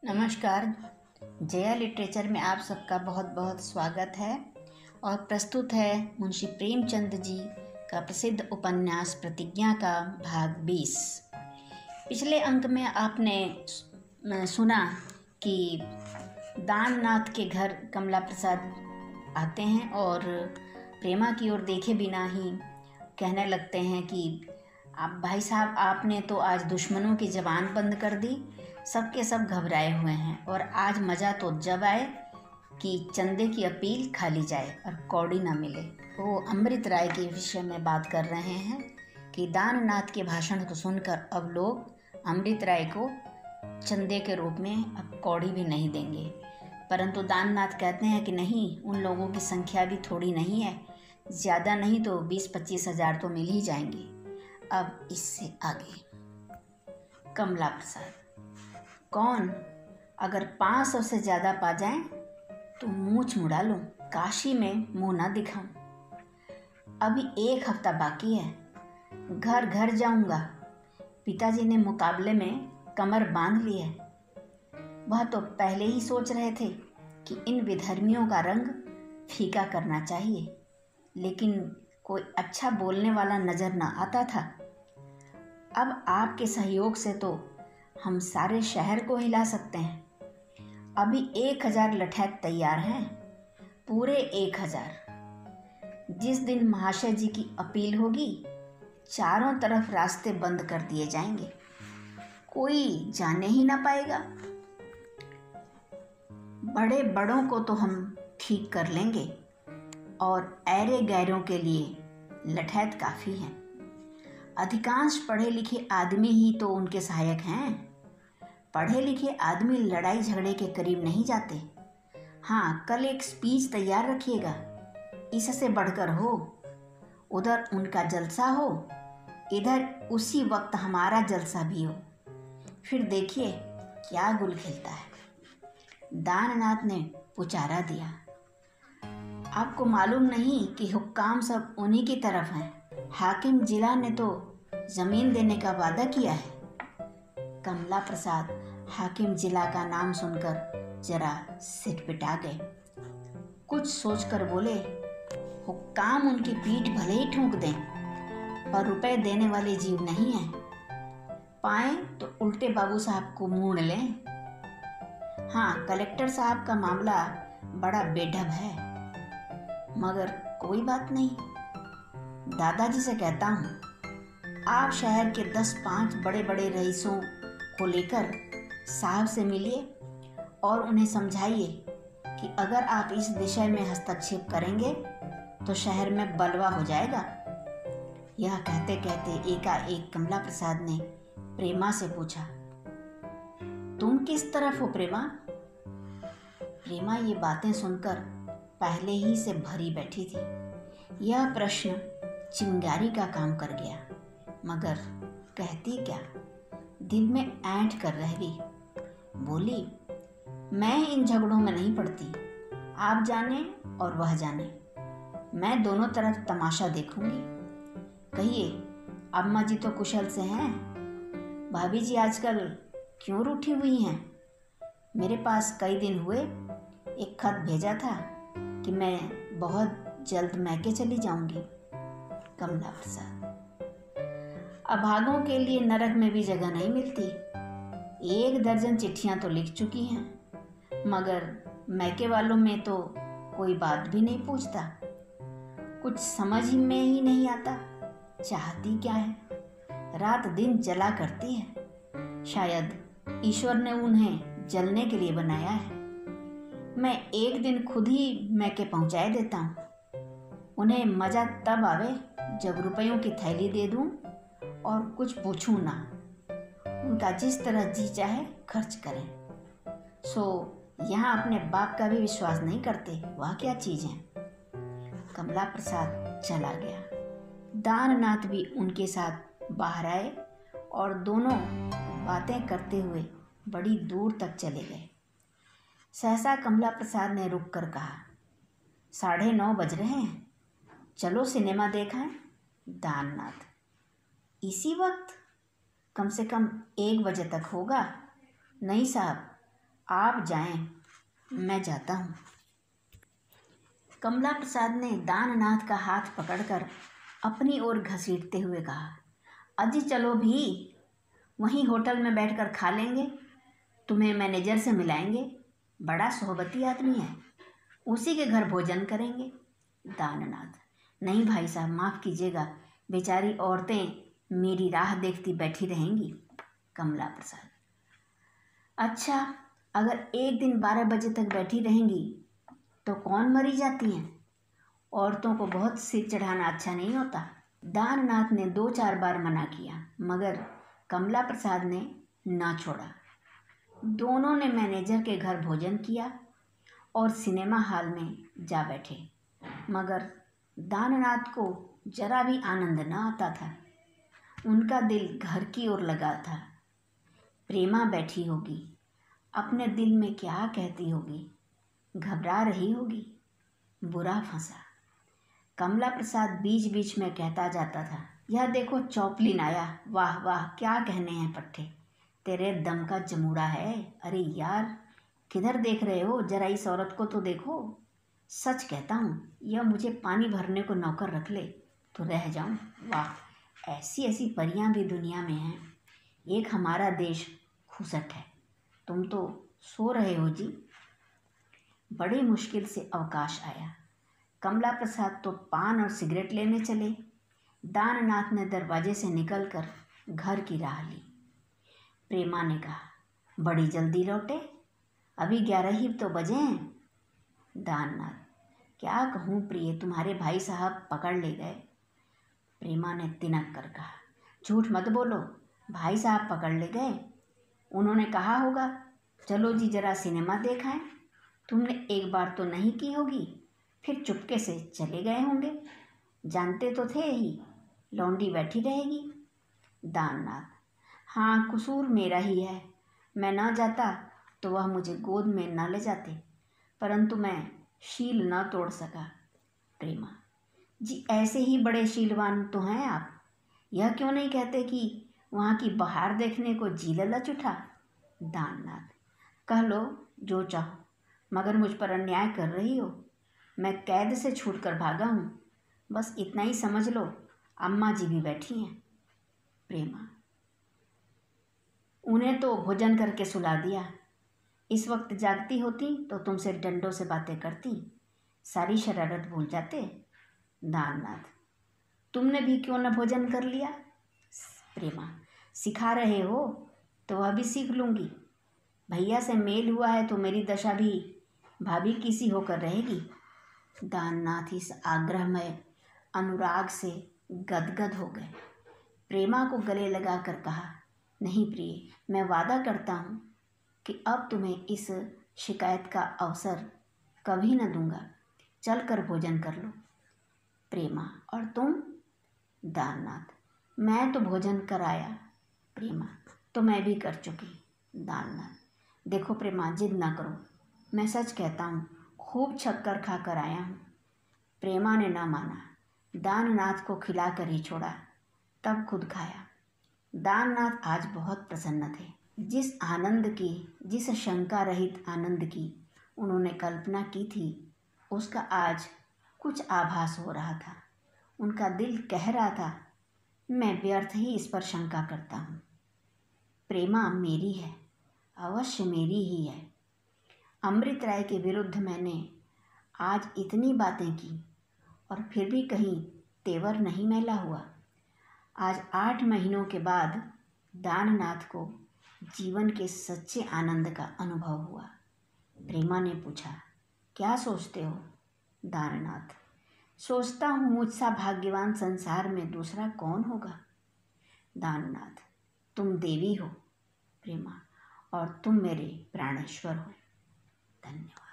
नमस्कार। जया लिटरेचर में आप सबका बहुत बहुत स्वागत है और प्रस्तुत है मुंशी प्रेमचंद जी का प्रसिद्ध उपन्यास प्रतिज्ञा का भाग 20। पिछले अंक में आपने सुना कि दाननाथ के घर कमला प्रसाद आते हैं और प्रेमा की ओर देखे बिना ही कहने लगते हैं कि आप भाई साहब, आपने तो आज दुश्मनों की ज़बान बंद कर दी। सबके सब घबराए हुए हैं और आज मज़ा तो जब आए कि चंदे की अपील खा ली जाए और कौड़ी ना मिले। वो अमृत राय के विषय में बात कर रहे हैं कि दाननाथ के भाषण को सुनकर अब लोग अमृत राय को चंदे के रूप में अब कौड़ी भी नहीं देंगे। परंतु दाननाथ कहते हैं कि नहीं, उन लोगों की संख्या भी थोड़ी नहीं है, ज़्यादा नहीं तो 20-25 हज़ार तो मिल ही जाएंगे। अब इससे आगे कमला प्रसाद, कौन अगर 500 से ज़्यादा पा जाएं तो मूंछ मुड़ा लूं, काशी में मुंह ना दिखाऊं। अभी 1 हफ्ता बाकी है, घर घर जाऊंगा। पिताजी ने मुकाबले में कमर बांध ली है। वह तो पहले ही सोच रहे थे कि इन विधर्मियों का रंग फीका करना चाहिए, लेकिन कोई अच्छा बोलने वाला नज़र न आता था। अब आपके सहयोग से तो हम सारे शहर को हिला सकते हैं। अभी 1000 लठैत तैयार हैं, पूरे 1000। जिस दिन महाशय जी की अपील होगी, चारों तरफ रास्ते बंद कर दिए जाएंगे, कोई जाने ही ना पाएगा। बड़े बड़ों को तो हम ठीक कर लेंगे और ऐरे गैरों के लिए लठैत काफ़ी हैं। अधिकांश पढ़े लिखे आदमी ही तो उनके सहायक हैं। पढ़े लिखे आदमी लड़ाई झगड़े के करीब नहीं जाते। हाँ, कल एक स्पीच तैयार रखिएगा, इससे बढ़कर हो। उधर उनका जलसा हो, इधर उसी वक्त हमारा जलसा भी हो, फिर देखिए क्या गुल खिलता है। दाननाथ ने पुचारा दिया। आपको मालूम नहीं कि हुक्काम सब उन्हीं की तरफ हैं। हाकिम जिला ने तो ज़मीन देने का वादा किया है। कमला प्रसाद हाकिम जिला का नाम सुनकर जरा सिटपिटा गए। कुछ सोचकर बोले, हुक्काम उनकी पीठ भले ही ठूंक दें, पर रुपए देने वाले जीव नहीं हैं। पाएं तो उल्टे बाबू साहब को मूंढ लें। हाँ, कलेक्टर साहब का मामला बड़ा बेढब है, मगर कोई बात नहीं। दादाजी से कहता हूँ, आप शहर के 10-5 बड़े बड़े रईसों को लेकर साहब से मिलिए और उन्हें समझाइए कि अगर आप इस विषय में हस्तक्षेप करेंगे तो शहर में बलवा हो जाएगा। यह कहते कहते एकाएक कमला प्रसाद ने प्रेमा से पूछा, तुम किस तरफ हो प्रेमा? प्रेमा ये बातें सुनकर पहले ही से भरी बैठी थी। यह प्रश्न चिंगारी का काम कर गया, मगर कहती क्या, दिल में ऐंठ कर रह गई। बोली, मैं इन झगड़ों में नहीं पड़ती। आप जाने और वह जाने, मैं दोनों तरफ तमाशा देखूंगी। कहिए, अम्मा जी तो कुशल से हैं? भाभी जी आजकल क्यों रूठी हुई हैं? मेरे पास कई दिन हुए एक खत भेजा था कि मैं बहुत जल्द मैके चली जाऊंगी। कमला प्रसाद, अभागों के लिए नरक में भी जगह नहीं मिलती। 1 दर्जन चिट्ठियां तो लिख चुकी हैं, मगर मैके वालों में तो कोई बात भी नहीं पूछता। कुछ समझ में ही नहीं आता, चाहती क्या है। रात दिन जला करती है। शायद ईश्वर ने उन्हें जलने के लिए बनाया है। मैं एक दिन खुद ही मैके पहुंचाए देता हूँ। उन्हें मज़ा तब आवे जब रुपयों की थैली दे दूँ और कुछ पूछूं ना। उनका जिस तरह जी चाहे खर्च करें। सो यहाँ अपने बाप का भी विश्वास नहीं करते, वह क्या चीज़ है। कमला प्रसाद चला गया। दाननाथ भी उनके साथ बाहर आए और दोनों बातें करते हुए बड़ी दूर तक चले गए। सहसा कमला प्रसाद ने रुक कर कहा, 9:30 बज रहे हैं, चलो सिनेमा देखें। दाननाथ, इसी वक्त? कम से कम 1 बजे तक होगा। नहीं साहब, आप जाएं, मैं जाता हूँ। कमला प्रसाद ने दाननाथ का हाथ पकड़कर अपनी ओर घसीटते हुए कहा, अजी चलो भी, वहीं होटल में बैठकर खा लेंगे, तुम्हें मैनेजर से मिलाएंगे, बड़ा सोहबती आदमी है, उसी के घर भोजन करेंगे। दाननाथ, नहीं भाई साहब, माफ़ कीजिएगा, बेचारी औरतें मेरी राह देखती बैठी रहेंगी। कमला प्रसाद, अच्छा, अगर एक दिन 12 बजे तक बैठी रहेंगी तो कौन मरी जाती हैं? औरतों को बहुत सिर चढ़ाना अच्छा नहीं होता। दाननाथ ने 2-4 बार मना किया, मगर कमला प्रसाद ने ना छोड़ा। दोनों ने मैनेजर के घर भोजन किया और सिनेमा हॉल में जा बैठे, मगर दाननाथ को जरा भी आनंद न आता था। उनका दिल घर की ओर लगा था। प्रेमा बैठी होगी, अपने दिल में क्या कहती होगी, घबरा रही होगी, बुरा फंसा। कमला प्रसाद बीच बीच में कहता जाता था, यह देखो चौपलिन आया, वाह वाह, क्या कहने हैं पट्टे, तेरे दम का जमूड़ा है। अरे यार, किधर देख रहे हो, जरा इस औरत को तो देखो। सच कहता हूँ, यह मुझे पानी भरने को नौकर रख ले तो रह जाऊँ। वाह, ऐसी ऐसी परियां भी दुनिया में हैं। एक हमारा देश खुसट है। तुम तो सो रहे हो जी। बड़ी मुश्किल से अवकाश आया। कमला प्रसाद तो पान और सिगरेट लेने चले। दाननाथ ने दरवाजे से निकलकर घर की राह ली। प्रेमा ने कहा, बड़ी जल्दी लौटे, अभी 11 ही तो बजे हैं। दाननाथ, क्या कहूँ प्रिय, तुम्हारे भाई साहब पकड़ ले गए। प्रेमा ने तिनक कर कहा, झूठ मत बोलो, भाई साहब पकड़ ले गए? उन्होंने कहा होगा, चलो जी जरा सिनेमा देख आएं। तुमने एक बार तो नहीं की होगी, फिर चुपके से चले गए होंगे। जानते तो थे ही लौंडी बैठी रहेगी। दाननाथ, हाँ, कसूर मेरा ही है। मैं न जाता तो वह मुझे गोद में न ले जाते, परंतु मैं शील न तोड़ सका। प्रेमा जी, ऐसे ही बड़े शीलवान तो हैं आप। यह क्यों नहीं कहते कि वहाँ की बहार देखने को जी ललच उठा? दाननाथ, कह लो जो चाहो, मगर मुझ पर अन्याय कर रही हो। मैं कैद से छूटकर भागा हूँ, बस इतना ही समझ लो। अम्मा जी भी बैठी हैं। प्रेमा, उन्हें तो भोजन करके सुला दिया। इस वक्त जागती होती तो तुमसे डंडों से बातें करती, सारी शरारत भूल जाते। दाननाथ, तुमने भी क्यों न भोजन कर लिया? प्रेमा, सिखा रहे हो तो वह भी सीख लूँगी। भैया से मेल हुआ है तो मेरी दशा भी भाभी की सी होकर रहेगी। दाननाथ इस आग्रहमय अनुराग से गदगद हो गए। प्रेमा को गले लगाकर कहा, नहीं प्रिय, मैं वादा करता हूँ कि अब तुम्हें इस शिकायत का अवसर कभी न दूंगा। चल कर भोजन कर लो। प्रेमा, और तुम? दाननाथ, मैं तो भोजन कराया। प्रेमा, तो मैं भी कर चुकी। दाननाथ, देखो प्रेमा, जिद ना करो, मैं सच कहता हूँ, खूब छक्कर खा कर आया हूँ। प्रेमा ने न माना, दाननाथ को खिला कर ही छोड़ा, तब खुद खाया। दाननाथ आज बहुत प्रसन्न थे। जिस आनंद की, जिस शंका रहित आनंद की उन्होंने कल्पना की थी, उसका आज कुछ आभास हो रहा था। उनका दिल कह रहा था, मैं व्यर्थ ही इस पर शंका करता हूँ। प्रेमा मेरी है, अवश्य मेरी ही है। अमृत राय के विरुद्ध मैंने आज इतनी बातें की और फिर भी कहीं तेवर नहीं मैला हुआ। आज 8 महीनों के बाद दाननाथ को जीवन के सच्चे आनंद का अनुभव हुआ। प्रेमा ने पूछा, क्या सोचते हो? दाननाथ, सोचता हूँ मुझसा भाग्यवान संसार में दूसरा कौन होगा। दाननाथ, तुम देवी हो। प्रेमा, और तुम मेरे प्राणेश्वर हो। धन्यवाद।